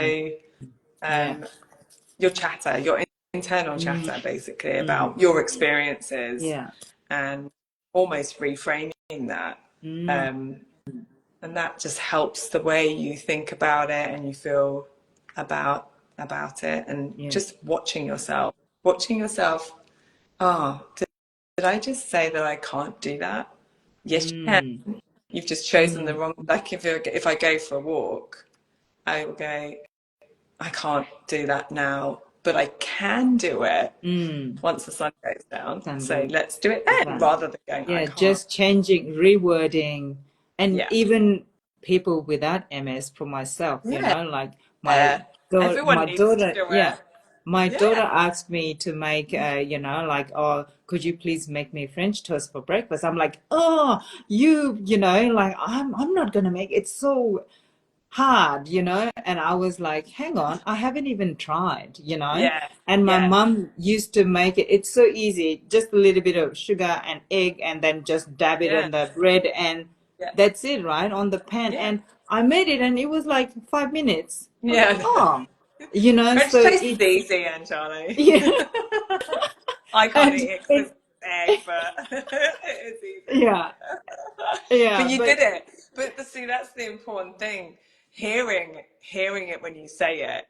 [SPEAKER 1] Yeah.
[SPEAKER 2] um, your chatter, your internal
[SPEAKER 1] Mm,
[SPEAKER 2] chatter, basically
[SPEAKER 1] mm.
[SPEAKER 2] about your experiences,
[SPEAKER 1] Yeah.
[SPEAKER 2] and almost reframing that.
[SPEAKER 1] Mm,
[SPEAKER 2] Um, and that just helps the way you think about it and you feel about it, and
[SPEAKER 1] yeah.
[SPEAKER 2] just watching yourself. Oh, did I just say that I can't do that? Yes, you can.
[SPEAKER 1] Mm,
[SPEAKER 2] You've just chosen the
[SPEAKER 1] mm,
[SPEAKER 2] wrong. Like if I go for a walk, I will go, I can't do that now, but I can do it
[SPEAKER 1] mm.
[SPEAKER 2] once the sun goes down.
[SPEAKER 1] Sun
[SPEAKER 2] So
[SPEAKER 1] goes
[SPEAKER 2] let's do it then,
[SPEAKER 1] down.
[SPEAKER 2] rather than going, I
[SPEAKER 1] Yeah,
[SPEAKER 2] can't.
[SPEAKER 1] just changing, rewording, and
[SPEAKER 2] Yeah.
[SPEAKER 1] even people without MS, for myself,
[SPEAKER 2] Yeah.
[SPEAKER 1] like my
[SPEAKER 2] Everyone
[SPEAKER 1] my
[SPEAKER 2] needs to
[SPEAKER 1] daughter,
[SPEAKER 2] do it.
[SPEAKER 1] yeah, my daughter
[SPEAKER 2] Yeah.
[SPEAKER 1] asked me to make, like, oh, could you please make me French toast for breakfast? I'm like, oh, like, I'm not gonna make it's so hard, and I was like, hang on, I haven't even tried,
[SPEAKER 2] Yeah.
[SPEAKER 1] and my
[SPEAKER 2] Yeah.
[SPEAKER 1] mom used to make it. It's so easy, just a little bit of sugar and egg, and then just dab it
[SPEAKER 2] Yeah.
[SPEAKER 1] on the bread, and
[SPEAKER 2] Yeah.
[SPEAKER 1] that's it, right, on the pan.
[SPEAKER 2] Yeah.
[SPEAKER 1] And I made it, and it was like 5 minutes. I was like,
[SPEAKER 2] Yeah.
[SPEAKER 1] oh,
[SPEAKER 2] French
[SPEAKER 1] so
[SPEAKER 2] toast is
[SPEAKER 1] it's,
[SPEAKER 2] easy, Aunt Charlie.
[SPEAKER 1] yeah.
[SPEAKER 2] I can't
[SPEAKER 1] And
[SPEAKER 2] eat it because
[SPEAKER 1] it's,
[SPEAKER 2] it's egg, but it is easy.
[SPEAKER 1] yeah,
[SPEAKER 2] But
[SPEAKER 1] yeah,
[SPEAKER 2] you
[SPEAKER 1] but
[SPEAKER 2] did it. But see, that's the important thing. Hearing it when you say it.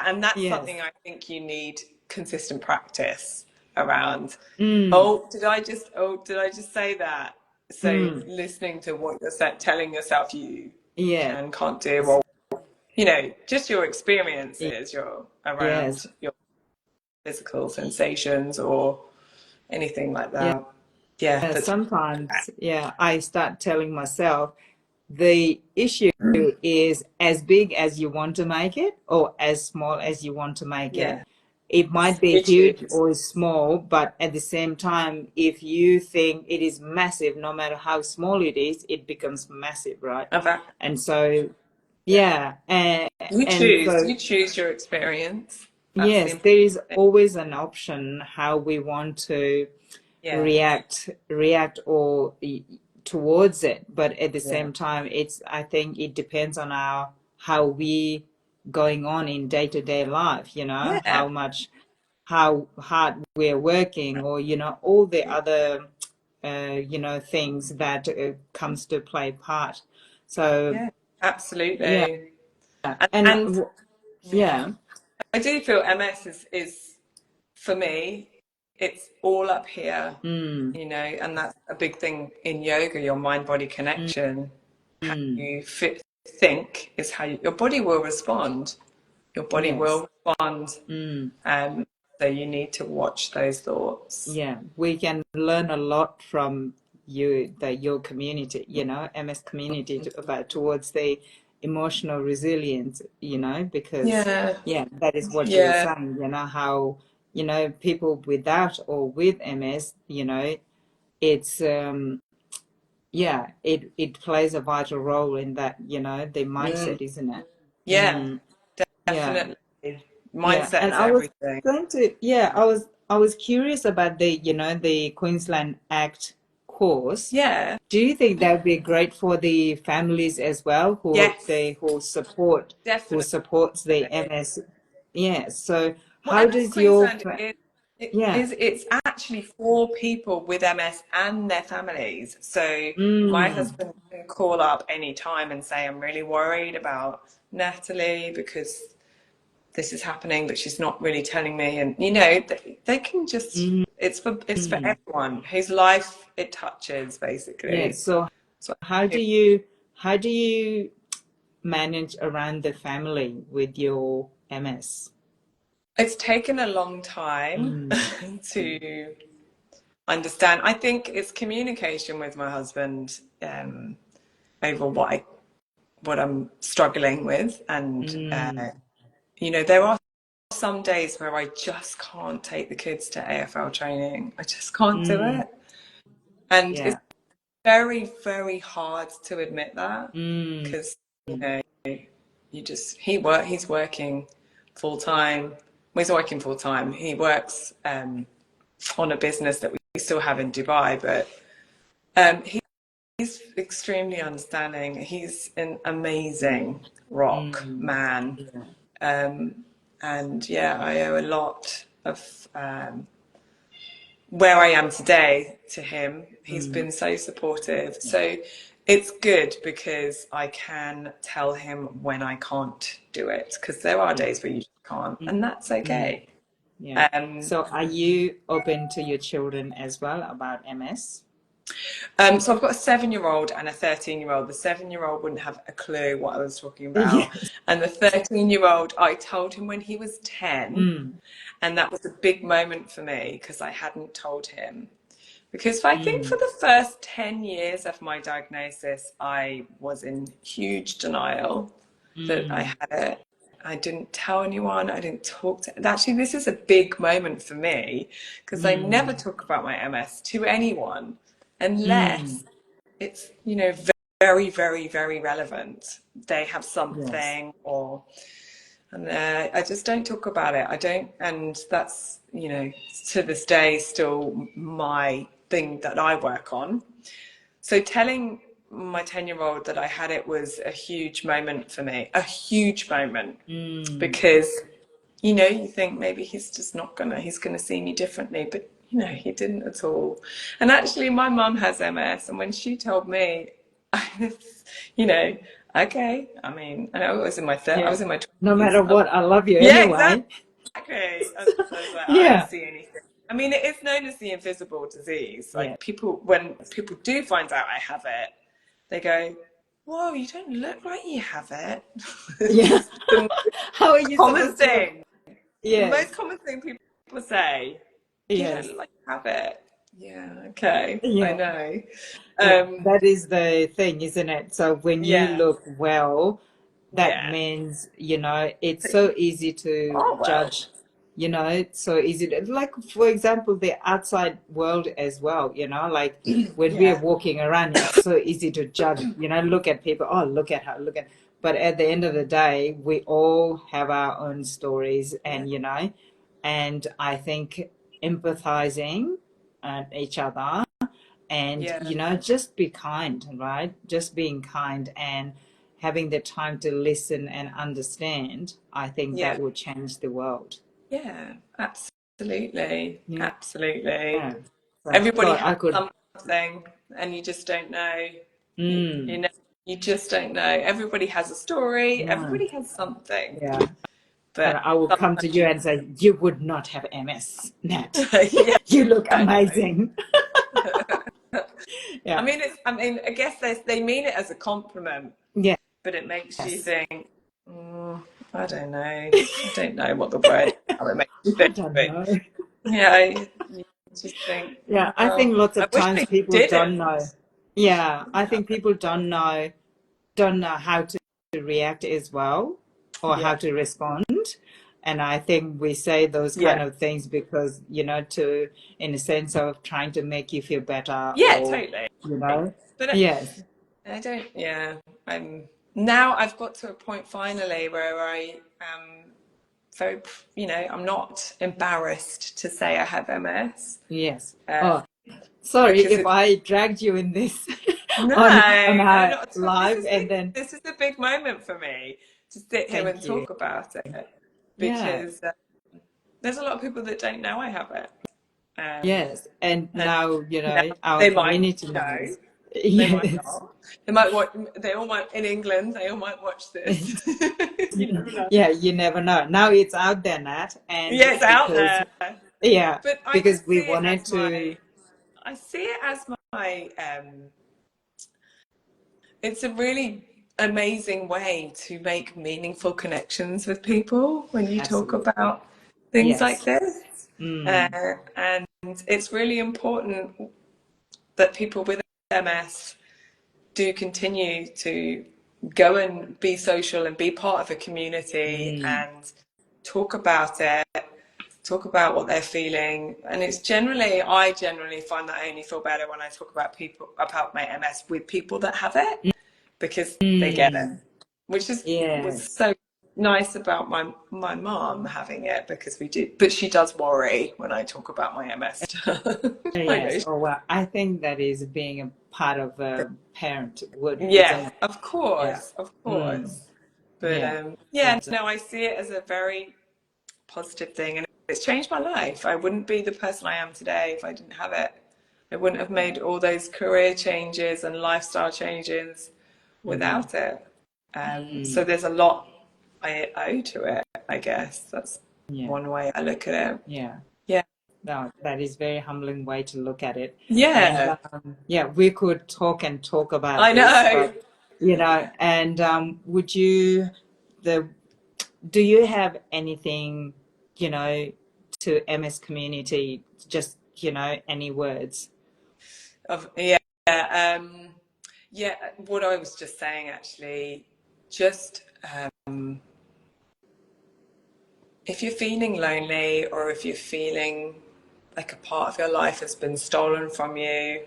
[SPEAKER 2] And that's
[SPEAKER 1] yes.
[SPEAKER 2] something I think you need consistent practice around.
[SPEAKER 1] Mm,
[SPEAKER 2] Oh, did I just say that? So
[SPEAKER 1] mm,
[SPEAKER 2] listening to what you're telling yourself you
[SPEAKER 1] yes,
[SPEAKER 2] can't do, or just your experiences,
[SPEAKER 1] yes.
[SPEAKER 2] around your physical sensations or anything like
[SPEAKER 1] Yeah.
[SPEAKER 2] that. Yeah, that's
[SPEAKER 1] Sometimes, yeah, I start telling myself the issue is as big as you want to make it, or as small as you want to make it.
[SPEAKER 2] yeah.
[SPEAKER 1] It might be
[SPEAKER 2] You
[SPEAKER 1] huge
[SPEAKER 2] choose.
[SPEAKER 1] or small, but at the same time, if you think it is massive, no matter how small it is, it becomes massive, right?
[SPEAKER 2] About
[SPEAKER 1] And so,
[SPEAKER 2] yeah.
[SPEAKER 1] yeah,
[SPEAKER 2] You
[SPEAKER 1] and
[SPEAKER 2] choose.
[SPEAKER 1] so
[SPEAKER 2] You choose your experience. That's the
[SPEAKER 1] yes,
[SPEAKER 2] important
[SPEAKER 1] there is
[SPEAKER 2] thing.
[SPEAKER 1] always an option how we want to
[SPEAKER 2] Yeah.
[SPEAKER 1] react or towards it, but at the
[SPEAKER 2] Yeah.
[SPEAKER 1] same time, I think it depends on our how we going on in day-to-day life,
[SPEAKER 2] Yeah.
[SPEAKER 1] how hard we're working, or all the other things that comes to play part. So
[SPEAKER 2] Yeah.
[SPEAKER 1] yeah.
[SPEAKER 2] Absolutely.
[SPEAKER 1] And
[SPEAKER 2] And yeah,
[SPEAKER 1] yeah.
[SPEAKER 2] I do feel MS is for me, it's all up here,
[SPEAKER 1] Mm,
[SPEAKER 2] and that's a big thing in yoga, your mind-body
[SPEAKER 1] mm,
[SPEAKER 2] connection.
[SPEAKER 1] mm,
[SPEAKER 2] You think is how your body will respond. Your body
[SPEAKER 1] yes.
[SPEAKER 2] will respond.
[SPEAKER 1] Mm.
[SPEAKER 2] Um, so you need to watch those thoughts.
[SPEAKER 1] Yeah, we can learn a lot from your community, MS community, about towards the emotional resilience, because
[SPEAKER 2] Yeah,
[SPEAKER 1] yeah, that is what you were
[SPEAKER 2] yeah,
[SPEAKER 1] saying, how people without or with MS, it's yeah, it plays a vital role in that, the
[SPEAKER 2] mm,
[SPEAKER 1] mindset, isn't it?
[SPEAKER 2] yeah,
[SPEAKER 1] Yeah.
[SPEAKER 2] definitely.
[SPEAKER 1] Yeah,
[SPEAKER 2] Mindset
[SPEAKER 1] and
[SPEAKER 2] is
[SPEAKER 1] I was
[SPEAKER 2] everything.
[SPEAKER 1] going to, yeah, I was curious about the Queensland Act course.
[SPEAKER 2] Yeah,
[SPEAKER 1] Do you think that would be great for the families as well,
[SPEAKER 2] yes,
[SPEAKER 1] who
[SPEAKER 2] definitely.
[SPEAKER 1] supports the MS? Yeah. So
[SPEAKER 2] Well,
[SPEAKER 1] how
[SPEAKER 2] MS
[SPEAKER 1] does
[SPEAKER 2] Queensland is
[SPEAKER 1] yeah.
[SPEAKER 2] it's actually for people with MS and their families. So my
[SPEAKER 1] Mm,
[SPEAKER 2] husband can call up any time and say, I'm really worried about Natalie because this is happening, but she's not really telling me. And they can just
[SPEAKER 1] mm,
[SPEAKER 2] it's for
[SPEAKER 1] mm.
[SPEAKER 2] everyone whose life it touches,
[SPEAKER 1] Yeah.
[SPEAKER 2] basically.
[SPEAKER 1] So
[SPEAKER 2] So
[SPEAKER 1] how do you manage around the family with your MS?
[SPEAKER 2] it's taken a long time
[SPEAKER 1] Mm,
[SPEAKER 2] to understand. I think it's communication with my husband over what I'm struggling with, and
[SPEAKER 1] mm,
[SPEAKER 2] there are some days where I just can't take the kids to AFL training. I just can't do
[SPEAKER 1] mm.
[SPEAKER 2] it, and it's
[SPEAKER 1] Yeah.
[SPEAKER 2] very, very hard to admit that
[SPEAKER 1] Mm,
[SPEAKER 2] because you know he's working full time. Well, he's working full time. He works on a business that we still have in Dubai, but he's extremely understanding. He's an amazing rock
[SPEAKER 1] mm,
[SPEAKER 2] man.
[SPEAKER 1] yeah.
[SPEAKER 2] And yeah, I owe a lot of where I am today to him. He's
[SPEAKER 1] Mm,
[SPEAKER 2] been so supportive. So it's good because I can tell him when I can't do it, because there are
[SPEAKER 1] yeah.
[SPEAKER 2] days where you just can't,
[SPEAKER 1] Mm,
[SPEAKER 2] and that's
[SPEAKER 1] mm,
[SPEAKER 2] okay.
[SPEAKER 1] yeah.
[SPEAKER 2] Um,
[SPEAKER 1] So are you open to your children as well about MS?
[SPEAKER 2] so I've got a 7-year-old and a 13-year-old. The 7-year-old wouldn't have a clue what I was talking about.
[SPEAKER 1] Yes.
[SPEAKER 2] And the 13-year-old, I told him when he was 10.
[SPEAKER 1] Mm,
[SPEAKER 2] And that was a big moment for me because I hadn't told him. Because I think
[SPEAKER 1] mm,
[SPEAKER 2] for the first 10 years of my diagnosis, I was in huge denial that I
[SPEAKER 1] mm,
[SPEAKER 2] had it. I didn't tell anyone. I didn't talk to. Actually, this is a big moment for me because I never
[SPEAKER 1] mm,
[SPEAKER 2] talk about my MS to anyone
[SPEAKER 1] mm.
[SPEAKER 2] unless it's, very, very, very relevant. They have
[SPEAKER 1] Yes.
[SPEAKER 2] something, and I just don't talk about it. I don't, and that's, to this day still my thing that I work on. So telling my 10-year-old that I had it was a huge moment for me, a huge moment,
[SPEAKER 1] Mm,
[SPEAKER 2] because, you think maybe he's gonna see me differently, but he didn't at all. And actually, my mum has MS, and when she told me, I was, you know, okay. I mean, I was in my I
[SPEAKER 1] yeah.
[SPEAKER 2] was in my
[SPEAKER 1] No
[SPEAKER 2] 20s.
[SPEAKER 1] matter what, I love you
[SPEAKER 2] Yeah, exactly.
[SPEAKER 1] anyway.
[SPEAKER 2] I was like, I don't
[SPEAKER 1] Yeah.
[SPEAKER 2] see anything. I mean, it is known as the invisible disease.
[SPEAKER 1] Yeah.
[SPEAKER 2] Like when people do find out I have it, they go, "Whoa, you don't look like you have it." It's
[SPEAKER 1] Yeah.
[SPEAKER 2] just the most
[SPEAKER 1] How are you
[SPEAKER 2] common
[SPEAKER 1] supposed to?
[SPEAKER 2] thing. The most
[SPEAKER 1] Yes.
[SPEAKER 2] common thing people say, "You don't
[SPEAKER 1] Yes.
[SPEAKER 2] look like you have it." Yeah, okay, I
[SPEAKER 1] Yeah.
[SPEAKER 2] know.
[SPEAKER 1] Yeah,
[SPEAKER 2] Um,
[SPEAKER 1] that is the thing, isn't it? So when you
[SPEAKER 2] yeah,
[SPEAKER 1] look well, that
[SPEAKER 2] yeah.
[SPEAKER 1] means, it's so easy to
[SPEAKER 2] Oh well.
[SPEAKER 1] judge, it's so easy to, like, for example, the outside world as well, like when we are
[SPEAKER 2] Yeah,
[SPEAKER 1] walking around, it's so easy to judge, look at people, oh, look at her, but at the end of the day, we all have our own stories,
[SPEAKER 2] yeah,
[SPEAKER 1] and I think empathizing each other, and
[SPEAKER 2] yeah,
[SPEAKER 1] just be kind, right? Just being kind and having the time to listen and understand, I think that
[SPEAKER 2] yeah.
[SPEAKER 1] will change the world.
[SPEAKER 2] Yeah, absolutely.
[SPEAKER 1] Yeah.
[SPEAKER 2] Absolutely.
[SPEAKER 1] So
[SPEAKER 2] Everybody
[SPEAKER 1] God,
[SPEAKER 2] has
[SPEAKER 1] I could.
[SPEAKER 2] something and you just don't know. You, you
[SPEAKER 1] Mm,
[SPEAKER 2] know, you just don't know. Everybody has a story,
[SPEAKER 1] no.
[SPEAKER 2] everybody has something.
[SPEAKER 1] Yeah. And
[SPEAKER 2] But
[SPEAKER 1] I will come to
[SPEAKER 2] sometimes
[SPEAKER 1] you and say, you would not have MS, Nat.
[SPEAKER 2] yeah,
[SPEAKER 1] You look
[SPEAKER 2] I know.
[SPEAKER 1] amazing.
[SPEAKER 2] I
[SPEAKER 1] Yeah.
[SPEAKER 2] mean I guess they mean it as a compliment,
[SPEAKER 1] Yes.
[SPEAKER 2] but it makes you think, I don't know. I don't know what the word how it makes you
[SPEAKER 1] I
[SPEAKER 2] think,
[SPEAKER 1] don't
[SPEAKER 2] but
[SPEAKER 1] know.
[SPEAKER 2] yeah, you Just think,
[SPEAKER 1] Yeah, I
[SPEAKER 2] well,
[SPEAKER 1] think lots
[SPEAKER 2] I
[SPEAKER 1] of
[SPEAKER 2] wish
[SPEAKER 1] times
[SPEAKER 2] they
[SPEAKER 1] people don't
[SPEAKER 2] didn't
[SPEAKER 1] know. Yeah, I
[SPEAKER 2] have
[SPEAKER 1] think
[SPEAKER 2] it.
[SPEAKER 1] people don't know how to react as well or how
[SPEAKER 2] Yeah.
[SPEAKER 1] to respond. And I think we say those kind
[SPEAKER 2] Yeah.
[SPEAKER 1] of things because, to, in a sense of trying to make you feel better
[SPEAKER 2] Yeah,
[SPEAKER 1] or,
[SPEAKER 2] totally.
[SPEAKER 1] you know,
[SPEAKER 2] But
[SPEAKER 1] yes,
[SPEAKER 2] I don't, yeah. Now I've got to a point finally where I am very, I'm not embarrassed to say I have MS,
[SPEAKER 1] yes.
[SPEAKER 2] uh,
[SPEAKER 1] Oh, sorry
[SPEAKER 2] because
[SPEAKER 1] if
[SPEAKER 2] it's,
[SPEAKER 1] I dragged you in this
[SPEAKER 2] no,
[SPEAKER 1] on
[SPEAKER 2] no,
[SPEAKER 1] our
[SPEAKER 2] not at all.
[SPEAKER 1] live and then
[SPEAKER 2] This is a big moment for me to sit here and
[SPEAKER 1] thank you.
[SPEAKER 2] talk about it
[SPEAKER 1] Yeah,
[SPEAKER 2] because there's a lot of people that don't know I have it.
[SPEAKER 1] yes. And
[SPEAKER 2] And
[SPEAKER 1] now,
[SPEAKER 2] now
[SPEAKER 1] our
[SPEAKER 2] they might
[SPEAKER 1] community
[SPEAKER 2] know,
[SPEAKER 1] knows.
[SPEAKER 2] they might
[SPEAKER 1] Yes.
[SPEAKER 2] not. They might watch, they all might, in England, they all might watch this. You never know.
[SPEAKER 1] Yeah, you never know. Now it's out there, Nat, and
[SPEAKER 2] Yeah, it's out
[SPEAKER 1] because
[SPEAKER 2] there.
[SPEAKER 1] yeah,
[SPEAKER 2] But I
[SPEAKER 1] because
[SPEAKER 2] just
[SPEAKER 1] we
[SPEAKER 2] see it
[SPEAKER 1] wanted
[SPEAKER 2] as
[SPEAKER 1] to.
[SPEAKER 2] my, it's a really amazing way to make meaningful connections with people when you talk
[SPEAKER 1] Absolutely.
[SPEAKER 2] about things like
[SPEAKER 1] Yes.
[SPEAKER 2] this.
[SPEAKER 1] Mm,
[SPEAKER 2] And it's really important that people with MS do continue to go and be social and be part of a community
[SPEAKER 1] mm,
[SPEAKER 2] and talk about it, talk about what they're feeling. And I generally find that I only feel better when I talk about my MS with people that have it because they get it,
[SPEAKER 1] mm.
[SPEAKER 2] which was
[SPEAKER 1] Yes.
[SPEAKER 2] so nice about my mom having it because we do, but she does worry when I talk about my MS stuff. I know.
[SPEAKER 1] Yes. Oh well, I think that is being a part of a parent would,
[SPEAKER 2] Yeah,
[SPEAKER 1] isn't it?
[SPEAKER 2] of
[SPEAKER 1] Yeah.
[SPEAKER 2] course, of
[SPEAKER 1] Mm,
[SPEAKER 2] course. But
[SPEAKER 1] yeah.
[SPEAKER 2] yeah,
[SPEAKER 1] Exactly.
[SPEAKER 2] no, I see it as a very positive thing, and it's changed my life. I wouldn't be the person I am today if I didn't have it. I wouldn't have made all those career changes and lifestyle changes
[SPEAKER 1] Mm-hmm.
[SPEAKER 2] without it. So
[SPEAKER 1] Mm,
[SPEAKER 2] there's a lot I owe to it, I guess. That's
[SPEAKER 1] yeah.
[SPEAKER 2] one way I look at it.
[SPEAKER 1] Yeah.
[SPEAKER 2] Yeah.
[SPEAKER 1] No, that is very humbling way to look at it. And
[SPEAKER 2] Yeah,
[SPEAKER 1] yeah, we could talk and talk about
[SPEAKER 2] I
[SPEAKER 1] this,
[SPEAKER 2] know.
[SPEAKER 1] but and would you the do you have anything, to MS community, just, any words?
[SPEAKER 2] Yeah, yeah. What I was just saying, actually, just if you're feeling lonely or if you're feeling like a part of your life has been stolen from you,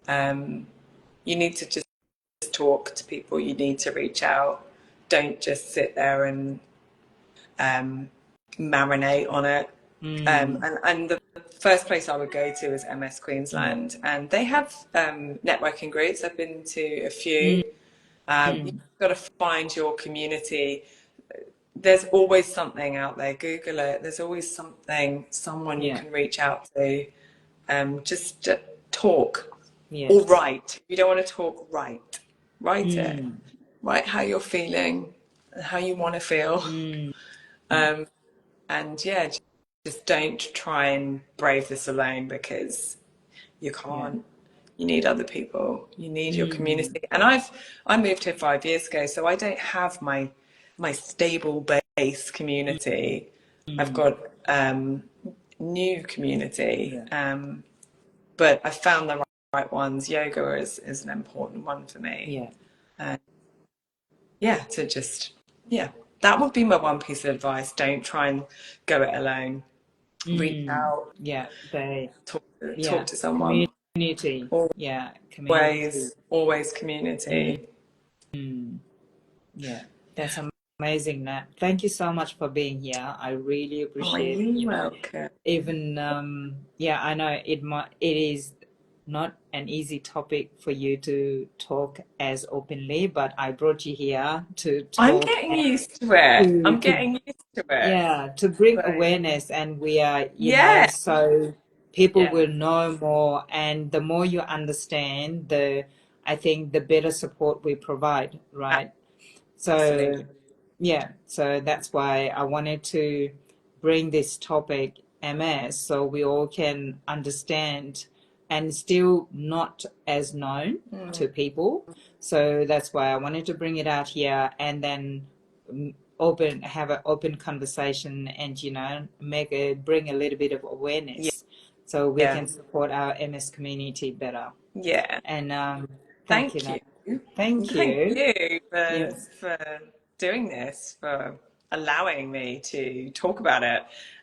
[SPEAKER 2] um, you need to just talk to people. You need to reach out. Don't just sit there and um, marinate on it.
[SPEAKER 1] Mm,
[SPEAKER 2] And the first place I would go to is MS
[SPEAKER 1] mm,
[SPEAKER 2] Queensland, and they have networking groups. I've been to a
[SPEAKER 1] mm,
[SPEAKER 2] few. You've
[SPEAKER 1] mm.
[SPEAKER 2] got to find your community. There's always something out there. Google it. There's always someone you
[SPEAKER 1] Yeah.
[SPEAKER 2] can reach out to. Just talk or
[SPEAKER 1] Yes.
[SPEAKER 2] write. If you don't want to talk, write it.
[SPEAKER 1] Mm,
[SPEAKER 2] Write how you're feeling, how you want to feel.
[SPEAKER 1] mm.
[SPEAKER 2] And yeah, just don't try and brave this alone because you
[SPEAKER 1] Yeah.
[SPEAKER 2] can't. You need other people. You need your
[SPEAKER 1] Mm,
[SPEAKER 2] community. And I moved here 5 years ago, so I don't have my stable base community. I've
[SPEAKER 1] mm.
[SPEAKER 2] got new community,
[SPEAKER 1] Yeah.
[SPEAKER 2] but I found the right ones. Yoga is an important one for me.
[SPEAKER 1] Yeah.
[SPEAKER 2] And yeah, yeah, that would be my one piece of advice. Don't try and go it alone. Reach
[SPEAKER 1] Mm,
[SPEAKER 2] out,
[SPEAKER 1] yeah.
[SPEAKER 2] talk
[SPEAKER 1] Yeah.
[SPEAKER 2] to someone.
[SPEAKER 1] Community. Yeah. Community.
[SPEAKER 2] Always community.
[SPEAKER 1] Mm. Yeah, that's amazing, Nat. Thank you so much for being here. I really
[SPEAKER 2] Oh,
[SPEAKER 1] appreciate,
[SPEAKER 2] you're welcome.
[SPEAKER 1] even yeah, I know it is not an easy topic for you to talk as openly, but I brought you here to
[SPEAKER 2] I'm
[SPEAKER 1] talk
[SPEAKER 2] getting
[SPEAKER 1] and
[SPEAKER 2] used to it. I'm
[SPEAKER 1] to
[SPEAKER 2] getting used to it.
[SPEAKER 1] yeah, to bring
[SPEAKER 2] So,
[SPEAKER 1] awareness, and we are,
[SPEAKER 2] yeah,
[SPEAKER 1] so people
[SPEAKER 2] yeah,
[SPEAKER 1] will know more, and the more you understand, I think the better support we provide, right? So,
[SPEAKER 2] absolutely.
[SPEAKER 1] yeah, so that's why I wanted to bring this topic, MS, so we all can understand and still not as known
[SPEAKER 2] Mm,
[SPEAKER 1] to people. So that's why I wanted to bring it out here, and then have an open conversation and, bring a little bit of
[SPEAKER 2] Yeah.
[SPEAKER 1] awareness so we
[SPEAKER 2] Yeah.
[SPEAKER 1] can support our MS community better.
[SPEAKER 2] Yeah.
[SPEAKER 1] And thank you,
[SPEAKER 2] Thank you.
[SPEAKER 1] Nat. Thank
[SPEAKER 2] Thank
[SPEAKER 1] you.
[SPEAKER 2] you
[SPEAKER 1] Yes.
[SPEAKER 2] for doing this, for allowing me to talk about it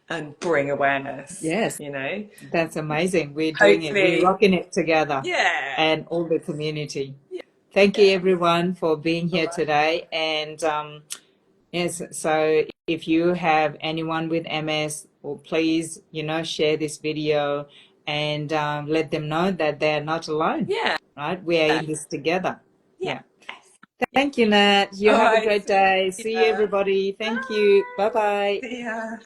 [SPEAKER 2] and bring awareness,
[SPEAKER 1] Yes.
[SPEAKER 2] you know.
[SPEAKER 1] That's amazing. We're doing it. We're
[SPEAKER 2] Hopefully,
[SPEAKER 1] rocking it together
[SPEAKER 2] yeah.
[SPEAKER 1] and all the community.
[SPEAKER 2] Yeah.
[SPEAKER 1] Thank you,
[SPEAKER 2] Yeah.
[SPEAKER 1] everyone, for being
[SPEAKER 2] All
[SPEAKER 1] here
[SPEAKER 2] right.
[SPEAKER 1] today. And yes, so if you have anyone with MS, or please, share this video and let them know that they're not alone,
[SPEAKER 2] Yeah.
[SPEAKER 1] right? We are in this together.
[SPEAKER 2] Yeah.
[SPEAKER 1] Yeah.
[SPEAKER 2] Yeah.
[SPEAKER 1] Thank you, Nat. You
[SPEAKER 2] All
[SPEAKER 1] have a
[SPEAKER 2] right.
[SPEAKER 1] great day. See you,
[SPEAKER 2] Yeah.
[SPEAKER 1] everybody. Thank you.
[SPEAKER 2] Bye.
[SPEAKER 1] Bye bye.
[SPEAKER 2] See ya.